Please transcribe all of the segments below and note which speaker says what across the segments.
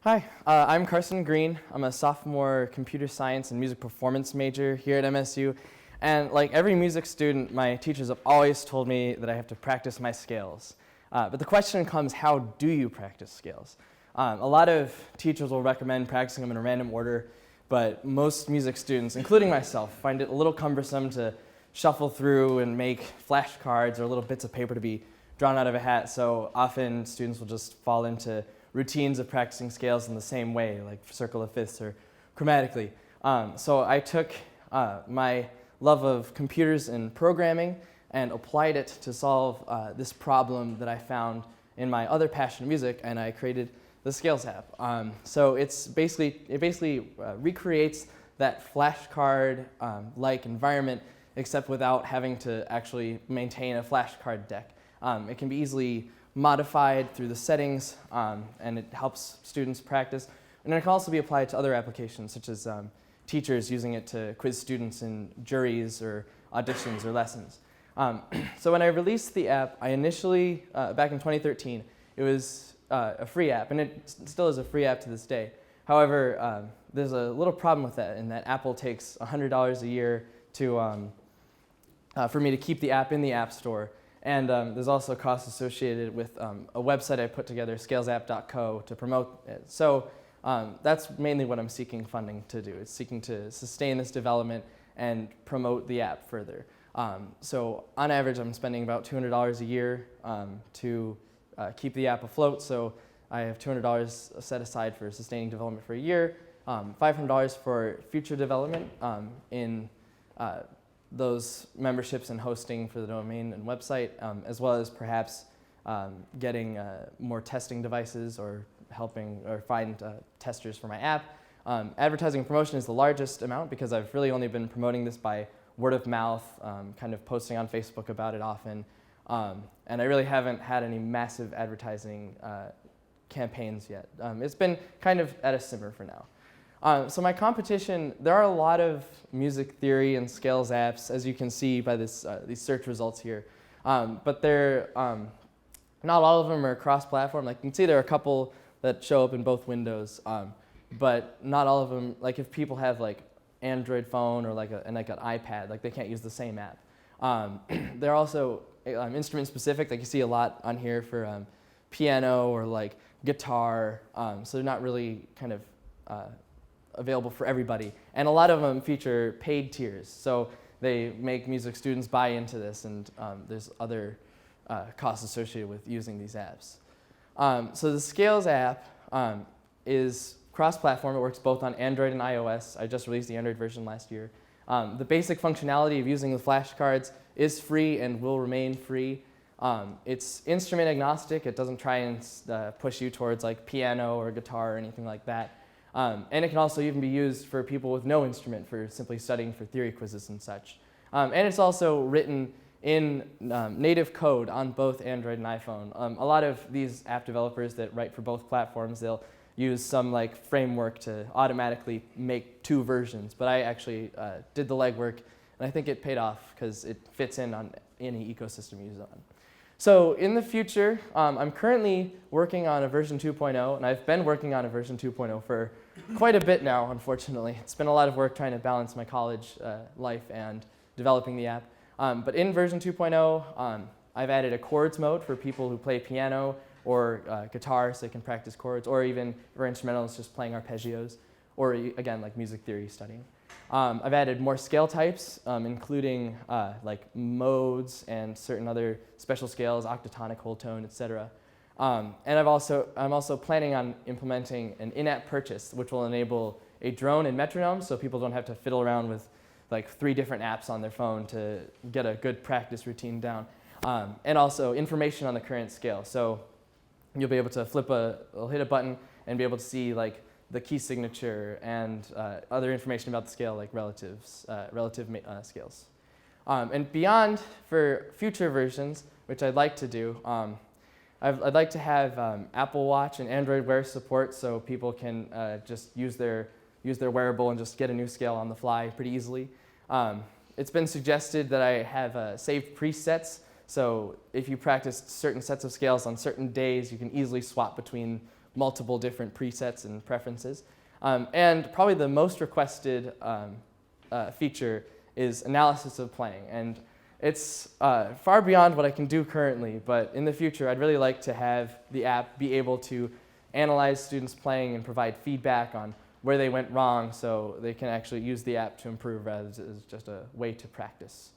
Speaker 1: Hi, I'm Carson Greene. I'm a sophomore computer science and music performance major here at MSU. And like every music student, my teachers have always told me that I have to practice my scales. But the question comes, how do you practice scales? A lot of teachers will recommend practicing them in a random order, but most music students, including myself, find it a little cumbersome to shuffle through and make flashcards or little bits of paper to be drawn out of a hat. So often students will just fall into routines of practicing scales in the same way, like circle of fifths or chromatically. So I took my love of computers and programming and applied it to solve this problem that I found in my other passion, music, and I created the Scales app. So it basically recreates that flashcard-like environment, except without having to actually maintain a flashcard deck. It can be easily modified through the settings, and it helps students practice. And it can also be applied to other applications, such as teachers using it to quiz students in juries or auditions or lessons. So when I released the app, I initially, back in 2013, it was a free app, and it still is a free app to this day. However, there's a little problem with that, in that Apple takes $100 a year to, for me to keep the app in the App Store. And there's also costs associated with a website I put together, scalesapp.co, to promote it. So that's mainly what I'm seeking funding to do. It's seeking to sustain this development and promote the app further. So on average, I'm spending about $200 a year to keep the app afloat. So I have $200 set aside for sustaining development for a year, $500 for future development in those memberships and hosting for the domain and website, as well as perhaps getting more testing devices or helping or find testers for my app. Advertising and promotion is the largest amount because I've really only been promoting this by word of mouth, kind of posting on Facebook about it often. And I really haven't had any massive advertising campaigns yet. It's been kind of at a simmer for now. So my competition, there are a lot of music theory and scales apps, as you can see by these search results here. But not all of them are cross-platform. Like you can see there are a couple that show up in both windows, but not all of them. Like if people have like Android phone or like an iPad, like they can't use the same app. They're also instrument specific. Like you see a lot on here for piano or like guitar. So they're not really kind of available for everybody. And a lot of them feature paid tiers. So they make music students buy into this, and there's other costs associated with using these apps. So the Scales app is cross-platform. It works both on Android and iOS. I just released the Android version last year. The basic functionality of using the flashcards is free and will remain free. It's instrument agnostic. It doesn't try and push you towards like piano or guitar or anything like that. And it can also even be used for people with no instrument for simply studying for theory quizzes and such. And it's also written in native code on both Android and iPhone. A lot of these app developers that write for both platforms, they'll use some like framework to automatically make two versions. But I actually did the legwork, and I think it paid off because it fits in on any ecosystem you use it on. So in the future, I'm currently working on a version 2.0, and I've been working on a version 2.0 for quite a bit now, unfortunately. It's been a lot of work trying to balance my college life and developing the app. But in version 2.0, I've added a chords mode for people who play piano or guitar so they can practice chords, or even for instrumentalists just playing arpeggios, or again, like music theory studying. I've added more scale types, including like modes and certain other special scales, octatonic, whole tone, etc. And I'm also planning on implementing an in-app purchase, which will enable a drone and metronome, so people don't have to fiddle around with like 3 different apps on their phone to get a good practice routine down. And also information on the current scale. So you'll be able to hit a button and be able to see like the key signature and other information about the scale, like relative scales. And beyond, for future versions, which I'd like to do, I'd like to have Apple Watch and Android Wear support, so people can just use their wearable and just get a new scale on the fly pretty easily. It's been suggested that I have saved presets, so if you practice certain sets of scales on certain days, you can easily swap between multiple different presets and preferences. And probably the most requested feature is analysis of playing. And it's far beyond what I can do currently, but in the future, I'd really like to have the app be able to analyze students playing and provide feedback on where they went wrong so they can actually use the app to improve rather than just a way to practice.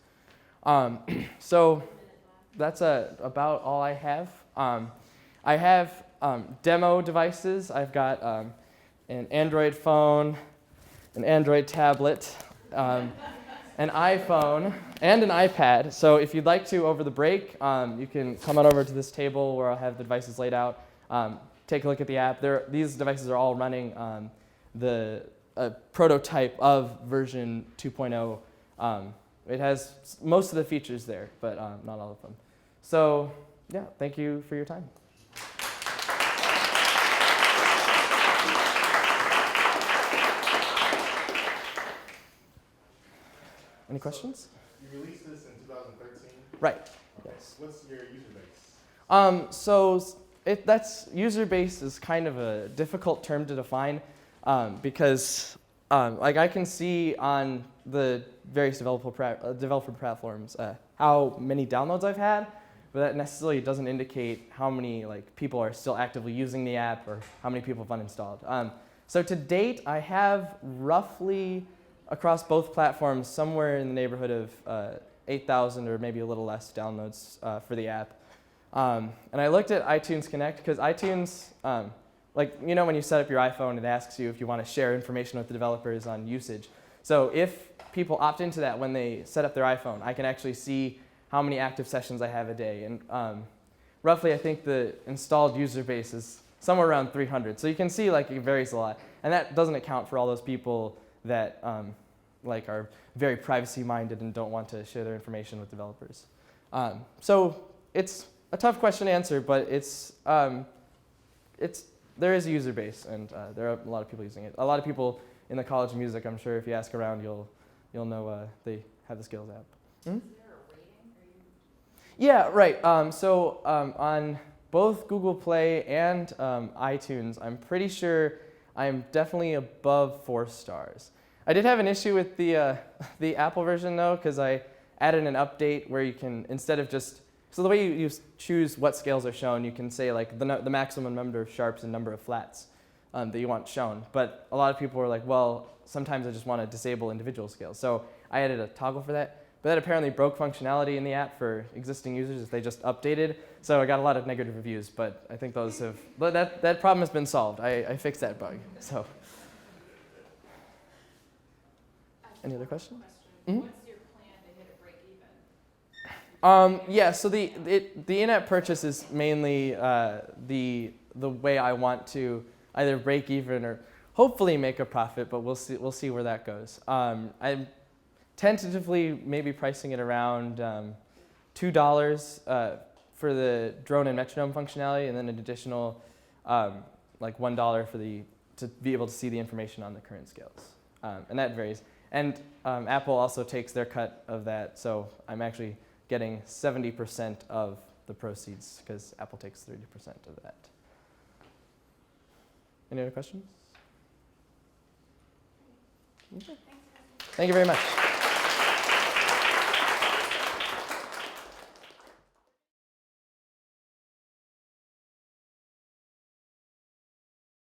Speaker 1: So that's about all I have. I have demo devices. I've got an Android phone, an Android tablet, an iPhone, and an iPad. So if you'd like to, over the break, you can come on over to this table where I'll have the devices laid out. Take a look at the app. These devices are all running the prototype of version 2.0. It has most of the features there, but not all of them. So yeah, thank you for your time. Any questions?
Speaker 2: You released this in 2013?
Speaker 1: Right.
Speaker 2: Okay.
Speaker 1: Yes.
Speaker 2: What's your user base?
Speaker 1: So that's user base is kind of a difficult term to define because like I can see on the various developer platforms how many downloads I've had, but that necessarily doesn't indicate how many people are still actively using the app or how many people have uninstalled. So to date, I have roughly across both platforms somewhere in the neighborhood of 8,000 or maybe a little less downloads for the app. And I looked at iTunes Connect because iTunes, when you set up your iPhone, it asks you if you want to share information with the developers on usage. So if people opt into that when they set up their iPhone, I can actually see how many active sessions I have a day. And roughly, I think the installed user base is somewhere around 300. So you can see it varies a lot. And that doesn't account for all those people that are very privacy-minded and don't want to share their information with developers. So it's a tough question to answer, but there is a user base, and there are a lot of people using it. A lot of people in the College of Music, I'm sure if you ask around, you'll know they have the Skills app. Mm-hmm.
Speaker 3: Is there a rating?
Speaker 1: Yeah, right. So on both Google Play and iTunes, I'm pretty sure I'm definitely above 4 stars. I did have an issue with the Apple version though, because I added an update where you can, instead of just, so the way you choose what scales are shown, you can say the maximum number of sharps and number of flats that you want shown. But a lot of people were like, well, sometimes I just want to disable individual scales. So I added a toggle for that. But that apparently broke functionality in the app for existing users if they just updated. So I got a lot of negative reviews, but I think those have, but that problem has been solved. I fixed that bug. So. Any other questions? Mm-hmm.
Speaker 3: What's your plan to hit a break even?
Speaker 1: Yeah, so the in-app purchase is mainly the way I want to either break even or hopefully make a profit, but we'll see where that goes. I'm tentatively maybe pricing it around $2 for the drone and metronome functionality, and then an additional $1 to be able to see the information on the current scales, and that varies. And Apple also takes their cut of that, so I'm actually getting 70% of the proceeds because Apple takes 30% of that. Any other questions? Okay. Thank you very much.